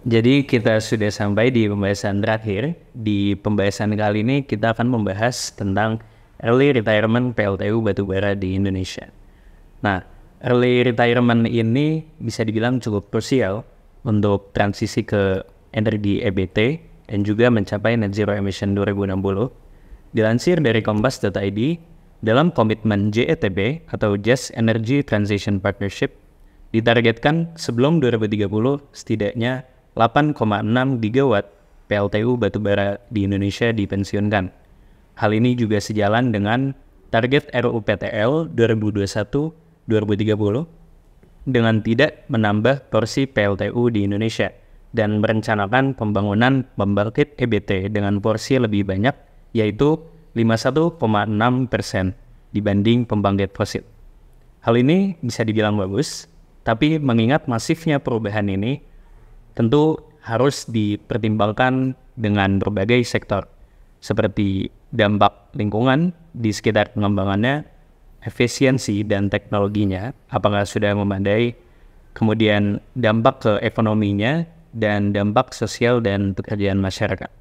Jadi kita sudah sampai di pembahasan terakhir. Di pembahasan kali ini kita akan membahas tentang early retirement PLTU batubara di Indonesia. Nah, early retirement ini bisa dibilang cukup krusial untuk transisi ke energi EBT dan juga mencapai net zero emission 2060. Dilansir dari kompas.id, dalam komitmen JETB atau Just Energy Transition Partnership, ditargetkan sebelum 2030 setidaknya 8,6 gigawatt PLTU batubara di Indonesia dipensiunkan. Hal ini juga sejalan dengan target RUPTL 2021-2030 dengan tidak menambah porsi PLTU di Indonesia dan merencanakan pembangunan pembangkit EBT dengan porsi lebih banyak, yaitu 51,6% dibanding pembangkit fosil. Hal ini bisa dibilang bagus, tapi mengingat masifnya perubahan ini, tentu harus dipertimbangkan dengan berbagai sektor, seperti dampak lingkungan di sekitar pengembangannya, efisiensi dan teknologinya, apakah sudah memadai, kemudian dampak ke ekonominya, dan dampak sosial dan pekerjaan masyarakat.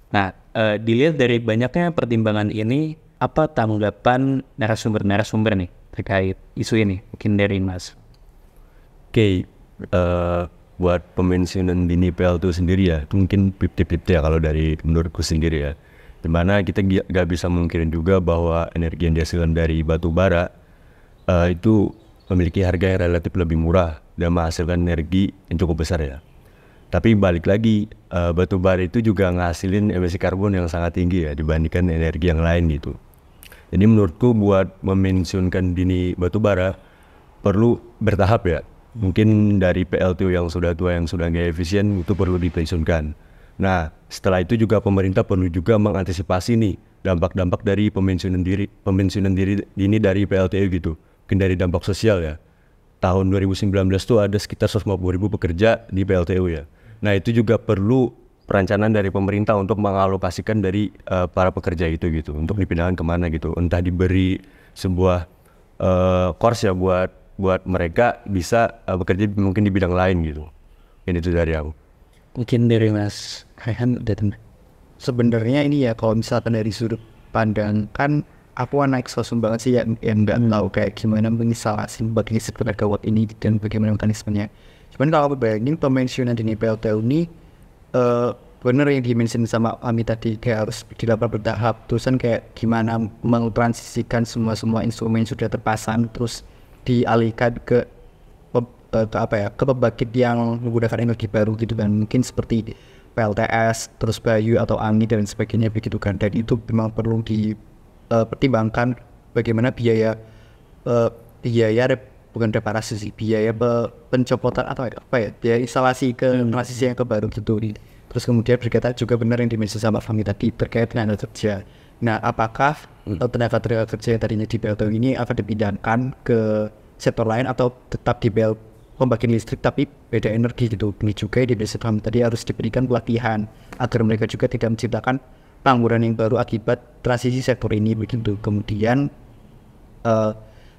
Nah, dilihat dari banyaknya pertimbangan ini, apa tanggapan narasumber-narasumber nih terkait isu ini? Mungkin dari Mas. Oke, buat pemensiunan dini PLTU sendiri ya, itu mungkin 50-50 ya kalau dari menurutku sendiri ya. Dimana kita gak bisa mungkirin juga bahwa energi yang dihasilkan dari batu bara itu memiliki harga yang relatif lebih murah dan menghasilkan energi yang cukup besar ya. Tapi balik lagi, batu bara itu juga ngasilin emisi karbon yang sangat tinggi ya dibandingkan energi yang lain gitu. Jadi menurutku buat memensiunkan dini batu bara perlu bertahap ya. Mungkin dari PLTU yang sudah tua, yang sudah nggak efisien, itu perlu dipensiunkan. Nah, setelah itu juga pemerintah perlu juga mengantisipasi nih dampak-dampak dari pemensiunan diri dini dari PLTU gitu. Mungkin dari dampak sosial ya. Tahun 2019 tuh ada sekitar 150.000 pekerja di PLTU ya. Nah, itu juga perlu perencanaan dari pemerintah untuk mengalokasikan dari para pekerja itu gitu, untuk dipindahkan kemana gitu. Entah diberi sebuah course ya buat mereka bisa bekerja mungkin di bidang lain gitu. Ini itu dari aku. Mungkin dari Mas Rehan udah. Sebenarnya ini ya kalau misalkan dari sudut pandang kan aku naik sosum banget sih yang nggak tahu kayak gimana menginstalasi bagi megawatt ini dan bagaimana mekanismenya. Cuman kalau aku bayangin pemensiunan dini PLTU ini bener yang dimention sama Ami tadi, kayak harus dilakukan bertahap. Terusan kayak gimana mentransisikan semua instrumen sudah terpasang terus dialihkan ke pembangkit yang menggunakan energi baru gitu kan, mungkin seperti PLTS, terus Bayu atau Angin dan sebagainya begitu kan. Dan itu memang perlu dipertimbangkan bagaimana biaya bukan reparasi sih, biaya pencopotan atau biaya instalasi ke transisi yang ke baru gitu. Terus kemudian berkaitan juga benar yang dimensi sama Fahmi tadi terkait tenaga kerja. Nah, apakah tenaga kerja yang tadinya di PLTU ini akan dipindahkan ke sektor lain atau tetap di pembangkit listrik tapi beda energi gitu. Ini juga di dimensi Fahmi tadi harus diberikan pelatihan agar mereka juga tidak menciptakan pengangguran yang baru akibat transisi sektor ini begitu. Kemudian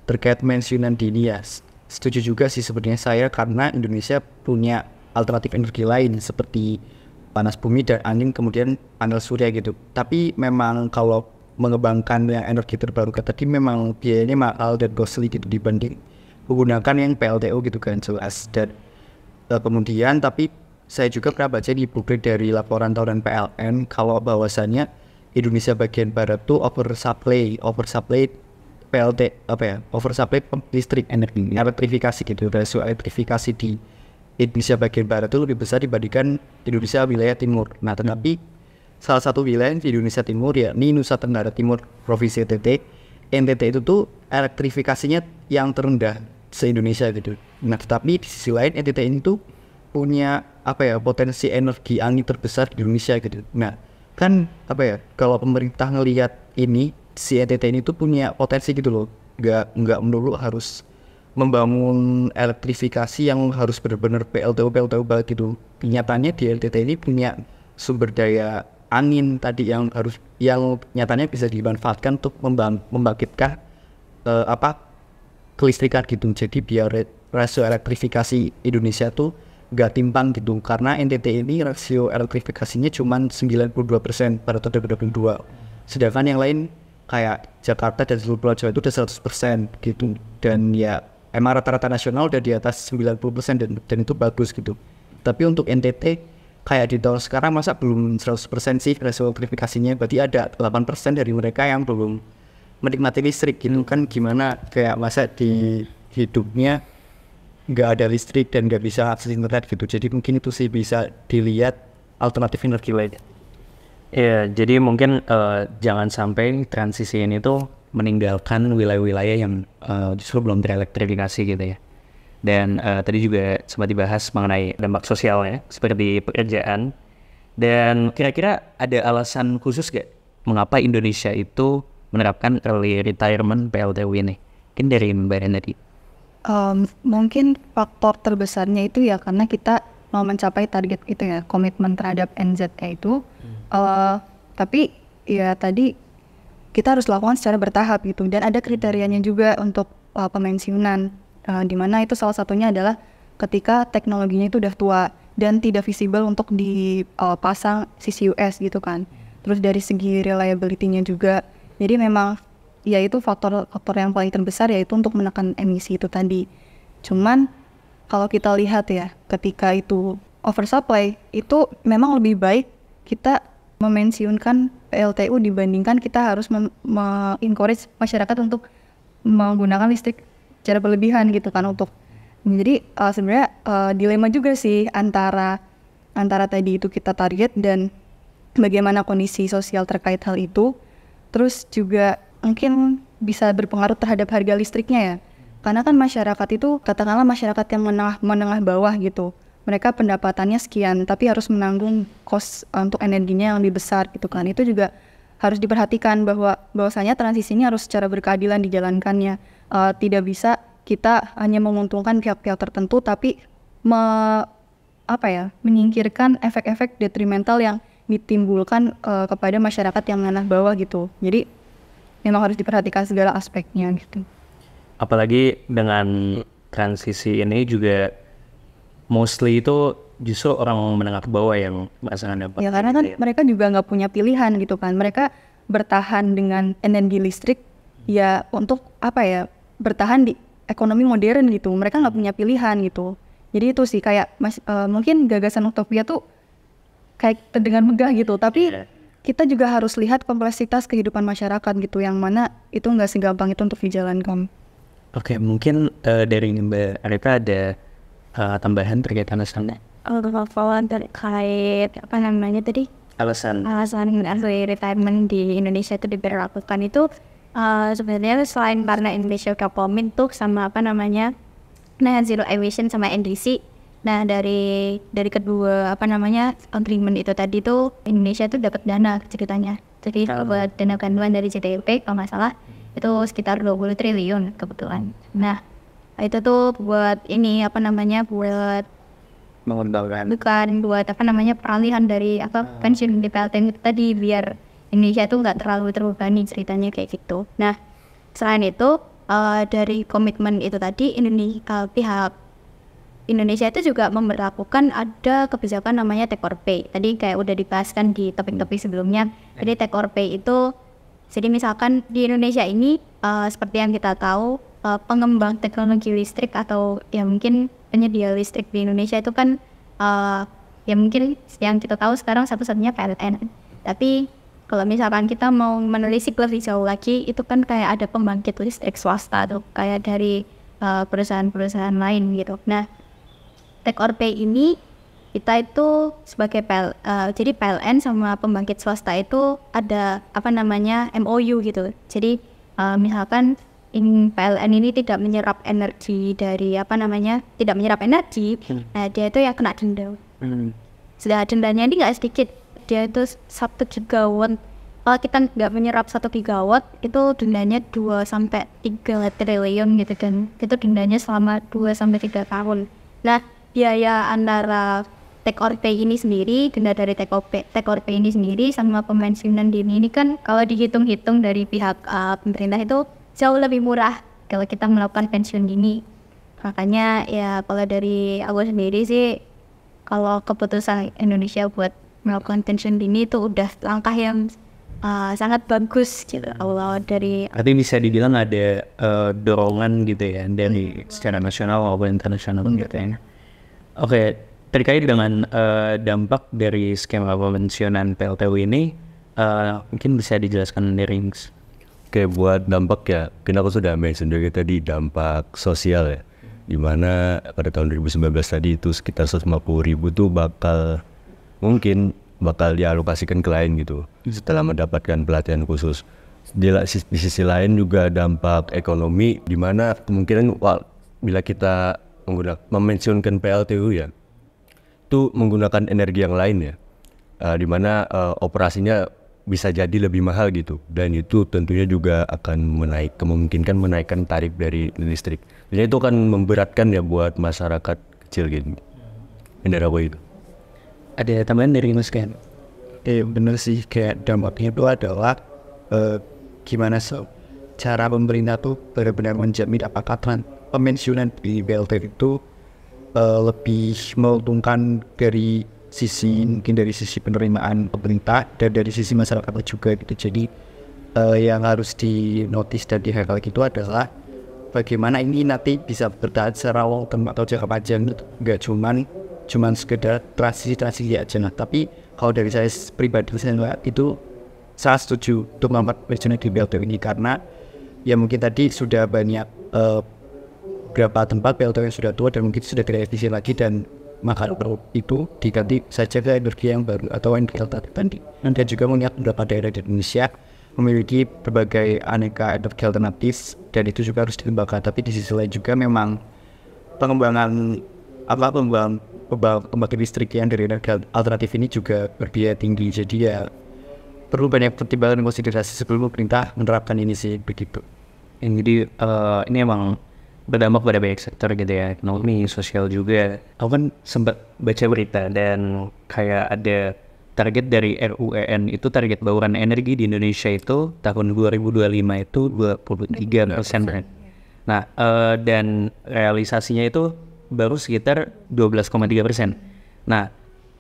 terkait pensiunan dini ya, setuju juga sih sebenarnya saya, karena Indonesia punya alternatif energi lain seperti panas bumi dan angin, kemudian panel surya gitu. Tapi memang kalau mengembangkan yang energi terbarukan tadi memang biayanya mahal dan costly gitu dibanding menggunakan yang PLTU gitu kan, jelas. Dan kemudian tapi saya juga pernah baca di buku dari laporan tahunan PLN kalau bahwasannya Indonesia bagian barat tuh oversupply oversupply listrik energi, elektrifikasi gitu. Rasio elektrifikasi di Indonesia bagian barat itu lebih besar dibandingkan Indonesia wilayah timur. Nah, tetapi salah satu wilayah di Indonesia timur yakni Nusa Tenggara Timur, Provinsi NTT itu tuh elektrifikasinya yang terendah se-Indonesia gitu. Nah, tetapi di sisi lain NTT ini tuh punya potensi energi angin terbesar di Indonesia gitu. Nah, kan kalau pemerintah ngelihat ini, si NTT ini tuh punya potensi gitu loh. Nggak melulu harus membangun elektrifikasi yang harus benar-benar PLTU banget gitu. Nyatanya di NTT ini punya sumber daya angin tadi yang nyatanya bisa dimanfaatkan untuk membangkitkan kelistrikan gitu. Jadi biar rasio elektrifikasi Indonesia tuh nggak timpang gitu, karena NTT ini rasio elektrifikasinya cuma 92% pada tahun 2022, sedangkan yang lain kayak Jakarta dan seluruh Pulau Jawa itu udah 100% gitu. Dan ya emang rata-rata nasional udah di atas 90% dan itu bagus gitu. Tapi untuk NTT kayak di tahun sekarang masa belum 100% sih rasio elektrifikasinya, berarti ada 8% dari mereka yang belum menikmati listrik gitu kan. Gimana kayak masa di hidupnya nggak ada listrik dan nggak bisa akses internet gitu. Jadi mungkin itu sih bisa dilihat alternatif energi lainnya. Ya, jadi mungkin jangan sampai transisi ini tuh meninggalkan wilayah-wilayah yang justru belum terelektrifikasi gitu ya. Dan tadi juga sempat dibahas mengenai dampak sosialnya seperti pekerjaan. Dan kira-kira ada alasan khusus gak mengapa Indonesia itu menerapkan early retirement PLTU ini? Mungkin dari Mbak Ren tadi. Mungkin faktor terbesarnya itu ya karena kita mau mencapai target itu ya, komitmen terhadap NZE itu. Tapi ya tadi kita harus lakukan secara bertahap gitu, dan ada kriterianya juga untuk pemensiunan, di mana itu salah satunya adalah ketika teknologinya itu udah tua dan tidak visible untuk dipasang CCUS gitu kan. Terus dari segi reliability-nya juga, jadi memang ya itu faktor yang paling terbesar, yaitu untuk menekan emisi itu tadi. Cuman kalau kita lihat ya, ketika itu oversupply, itu memang lebih baik kita memensiunkan PLTU dibandingkan kita harus encourage masyarakat untuk menggunakan listrik secara berlebihan gitu kan. Jadi sebenarnya dilema juga sih antara tadi itu kita target dan bagaimana kondisi sosial terkait hal itu. Terus juga mungkin bisa berpengaruh terhadap harga listriknya ya. Karena kan masyarakat itu, katakanlah masyarakat yang menengah bawah gitu. Mereka pendapatannya sekian, tapi harus menanggung kos untuk energinya yang lebih besar gitu kan. Itu juga harus diperhatikan bahwasanya transisi ini harus secara berkeadilan dijalankannya. Tidak bisa kita hanya menguntungkan pihak-pihak tertentu, tapi menyingkirkan efek-efek detrimental yang ditimbulkan kepada masyarakat yang menengah bawah gitu. Jadi memang harus diperhatikan segala aspeknya gitu. Apalagi dengan transisi ini juga mostly itu justru orang menengah ke bawah yang merasakan dampak. Ya karena kan mereka juga nggak punya pilihan gitu kan. Mereka bertahan dengan energi listrik ya untuk bertahan di ekonomi modern gitu. Mereka nggak punya pilihan gitu. Jadi itu sih kayak mungkin gagasan utopia tuh kayak terdengar megah gitu. Tapi kita juga harus lihat kompleksitas kehidupan masyarakat gitu, yang mana itu nggak segampang itu untuk dijalankan. Oke, mungkin dari Mbak Arita ada tambahan terkait alasannya? Kalau terkait alasan early retirement di Indonesia itu diberlakukan itu sebenarnya selain karena Indonesia udah komit tuh sama net zero emission sama NDC. Nah dari kedua agreement itu tadi tuh Indonesia tuh dapat dana ceritanya. Jadi buat dana bantuan dari JTP kalau nggak salah itu sekitar 20 triliun kebetulan. Nah itu tuh buat buat mengembangkan, bukan buat peralihan dari pensiun di PLTN itu tadi, biar Indonesia tuh nggak terlalu terbebani ceritanya kayak gitu. Nah selain itu dari komitmen itu tadi pihak Indonesia itu juga memberlakukan ada kebijakan namanya take or pay. Tadi kayak udah dibahaskan di topik-topik sebelumnya. Jadi take or pay itu, jadi misalkan di Indonesia ini seperti yang kita tahu, pengembang teknologi listrik atau ya mungkin penyedia listrik di Indonesia itu kan ya mungkin yang kita tahu sekarang satu-satunya PLN. Tapi kalau misalkan kita mau menelisik lebih jauh lagi, itu kan kayak ada pembangkit listrik swasta tuh, kayak dari perusahaan-perusahaan lain gitu. Nah take or pay ini kita itu sebagai jadi PLN sama pembangkit swasta itu ada MOU gitu. Jadi misalkan PLN ini tidak menyerap energi dari tidak menyerap energi, nah dia itu ya kena denda. Sudah dendanya ini nggak sedikit, dia itu 1 gigawatt. Kalau kita nggak menyerap 1 gigawatt itu dendanya 2-3 triliun gitu kan. Itu dendanya selama 2-3 tahun. Nah biaya antara take or pay ini sendiri, denda dari take or pay ini sendiri sama pemensiunan dini ini kan kalau dihitung-hitung dari pihak pemerintah itu jauh lebih murah kalau kita melakukan pensiun dini. Makanya ya kalau dari aku sendiri sih kalau keputusan Indonesia buat melakukan pensiun dini itu udah langkah yang sangat bagus gitu. Allah dari Berarti bisa dibilang ada dorongan gitu ya dari secara nasional maupun internasional gitu ya. Oke, terkait dengan dampak dari skema pemensiunan PLTU ini, mungkin bisa dijelaskan dari Rings. Oke, buat dampak ya, mungkin aku sudah mention juga tadi dampak sosial ya, dimana pada tahun 2019 tadi itu sekitar 150.000 tuh mungkin bakal dialokasikan ke lain gitu setelah mendapatkan pelatihan khusus. Di sisi lain juga dampak ekonomi, dimana kemungkinan bila kita memensiunkan PLTU ya, itu menggunakan energi yang lain ya, dimana operasinya bisa jadi lebih mahal gitu, dan itu tentunya juga akan kemungkinan menaikkan tarif dari listrik. Jadi itu akan memberatkan ya buat masyarakat kecil gitu. Benar apa itu? Ada tambahan dari Mas Ken? Bener sih, kayak dampaknya itu adalah gimana cara pemerintah tuh benar-benar menjamin apakah pemensiunan di BLT itu lebih menguntungkan dari sisi penerimaan pemerintah dan dari sisi masyarakat juga gitu. Jadi yang harus dinotis dan dihagal gitu adalah bagaimana ini nanti bisa bertahan secara long term atau jangka panjang, nggak cuman sekedar transisi aja. Nah, tapi kalau dari saya pribadi saya itu saya setuju untuk memperbaiki di BLT ini, karena ya mungkin tadi sudah banyak beberapa tempat BLT yang sudah tua dan mungkin sudah tidak efisien lagi, dan maka itu diganti saja ke energi yang baru atau energi alternatif. Dan juga melihat beberapa daerah di Indonesia memiliki berbagai aneka energi alternatif dan itu juga harus dikembangkan. Tapi di sisi lain juga memang pengembangan pembangkit listrik yang dari energi alternatif ini juga berbiaya tinggi. Jadi ya perlu banyak pertimbangan dan konsiderasi sebelum pemerintah menerapkan ini sih, begitu. Jadi ini emang berdampak pada banyak sektor gitu ya, ekonomi, sosial juga. Aku kan sempat baca berita dan kayak ada target dari RUEN itu, target bauran energi di Indonesia itu tahun 2025 itu 23%. Nah, dan realisasinya itu baru sekitar 12,3%. Nah,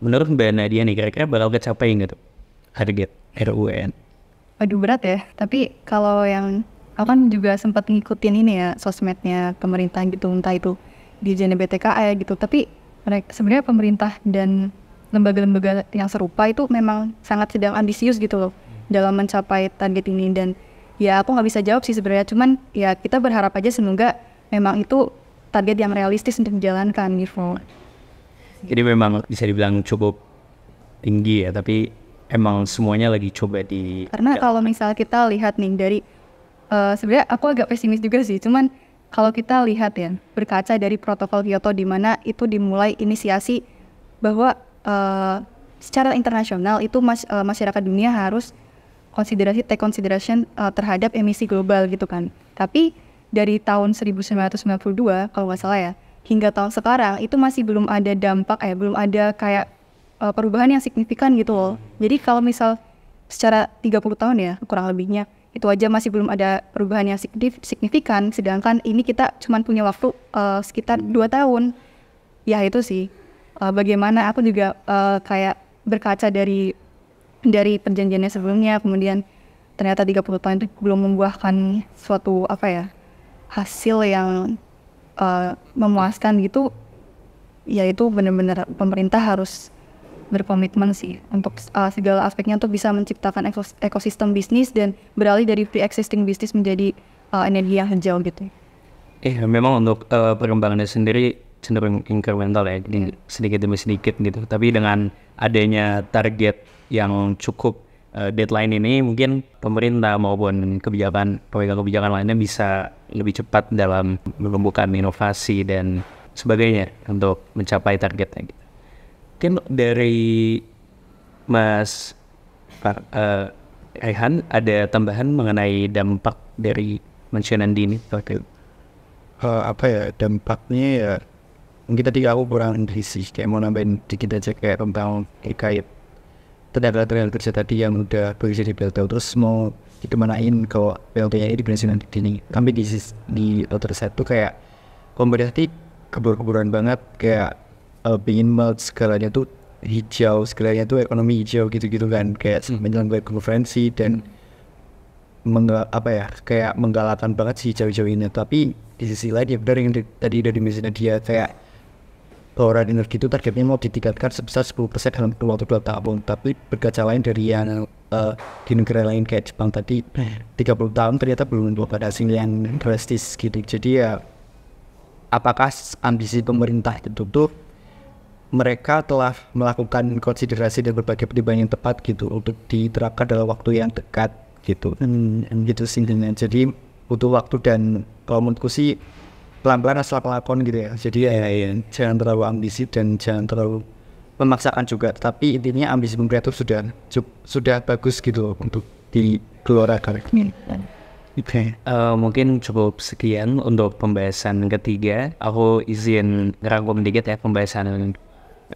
menurut Mbak Nadia nih, kira-kira bakal kecapai nggak tuh target RUEN? Waduh, berat ya. Tapi kalau yang aku kan juga sempat ngikutin ini ya, sosmednya pemerintah gitu, entah itu di JNBTKI gitu. Tapi sebenarnya pemerintah dan lembaga-lembaga yang serupa itu memang sangat sedang ambisius gitu loh dalam mencapai target ini. Dan ya aku nggak bisa jawab sih sebenarnya, cuman ya kita berharap aja semoga memang itu target yang realistis untuk dijalankan gitu. Jadi memang bisa dibilang cukup tinggi ya, tapi emang semuanya lagi coba Karena kalau misalnya kita lihat nih dari sebenarnya aku agak pesimis juga sih, cuman kalau kita lihat ya, berkaca dari protokol Kyoto di mana itu dimulai inisiasi bahwa secara internasional itu masyarakat dunia harus take consideration terhadap emisi global gitu kan. Tapi dari tahun 1992 kalau nggak salah ya, hingga tahun sekarang itu masih belum ada dampak belum ada kayak perubahan yang signifikan gitu loh. Jadi kalau misal secara 30 tahun ya kurang lebihnya, itu aja masih belum ada perubahan yang signifikan, sedangkan ini kita cuma punya waktu sekitar 2 tahun. Ya itu sih, bagaimana aku juga kayak berkaca dari perjanjiannya sebelumnya, kemudian ternyata 30 tahun itu belum membuahkan suatu hasil yang memuaskan gitu. Ya itu benar-benar pemerintah harus berkomitmen sih untuk segala aspeknya untuk bisa menciptakan ekosistem bisnis dan beralih dari pre-existing bisnis menjadi energi yang hijau gitu. Memang untuk perkembangannya sendiri cenderung incremental ya, jadi sedikit demi sedikit gitu. Tapi dengan adanya target yang cukup deadline ini, mungkin pemerintah maupun pemegang kebijakan lainnya bisa lebih cepat dalam menumbuhkan inovasi dan sebagainya untuk mencapai targetnya gitu. Mungkin dari Mas Raihan ada tambahan mengenai dampak dari pensiunan dini? Dampaknya ya mungkin tadi aku kurang sih, kayak mau nambahin dikit aja kayak tentang terkait tenaga kerja tadi yang udah bekerja di BLT terus mau dikemanain kalau BLT-nya ini di pensiunan dini. Kami di other side tuh kayak pemerintah keburu-keburuan banget, kayak pingin merge segalanya tuh hijau, segalanya tuh ekonomi hijau gitu-gitu kan, kayak menyelenggarakan konferensi dan kayak menggalakkan banget si hijau-hijau ini. Tapi di sisi lain ya benar yang tadi udah dimisinya dia, kayak bauran energi itu targetnya mau ditingkatkan sebesar 10% dalam waktu 2 tahun. Tapi berkaca lain dari yang di negara lain kayak Jepang tadi 30 tahun ternyata belum ada hasil yang drastis gitu. Jadi ya apakah ambisi pemerintah itu tuh mereka telah melakukan konsiderasi dan berbagai pertimbangan yang tepat gitu untuk diterapkan dalam waktu yang dekat gitu. Gitu sih. Jadi butuh waktu dan kalau menurutku sih pelan-pelan asal pelakon gitu ya. Jadi ya jangan terlalu ambisi dan jangan terlalu memaksakan juga. Tapi intinya ambisi pemerintah itu sudah bagus gitu untuk dikeluarkan. Mungkin cukup sekian untuk pembahasan ketiga. Aku izin ngerangkum dikit ya pembahasan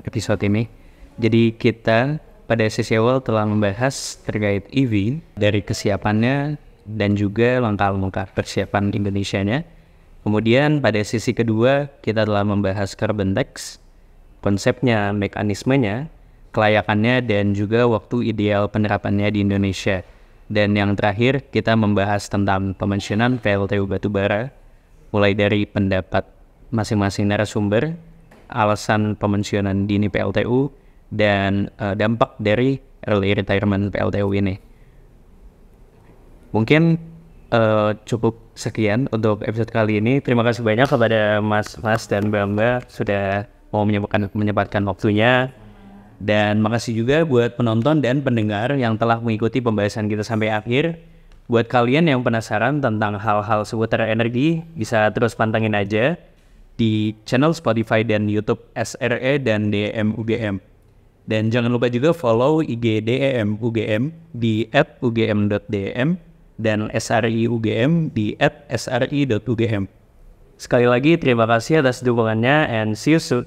episode ini. Jadi kita pada sesi awal telah membahas terkait EV dari kesiapannya dan juga langkah-langkah persiapan Indonesianya. Kemudian pada sesi kedua kita telah membahas carbon tax, konsepnya, mekanismenya, kelayakannya, dan juga waktu ideal penerapannya di Indonesia. Dan yang terakhir kita membahas tentang pemensiunan PLTU batubara, mulai dari pendapat masing-masing narasumber, alasan pemensiunan dini PLTU, dan dampak dari early retirement PLTU ini. Mungkin cukup sekian untuk episode kali ini. Terima kasih banyak kepada Mas dan Mbak sudah mau menyempatkan waktunya. Dan makasih juga buat penonton dan pendengar yang telah mengikuti pembahasan kita sampai akhir. Buat kalian yang penasaran tentang hal-hal seputar energi, bisa terus pantengin aja di channel Spotify dan YouTube SRE dan DEM UGM. Dan jangan lupa juga follow IG DEM UGM di @ugm.dem dan SRI UGM di @sri.ugm. Sekali lagi terima kasih atas dukungannya and see you soon.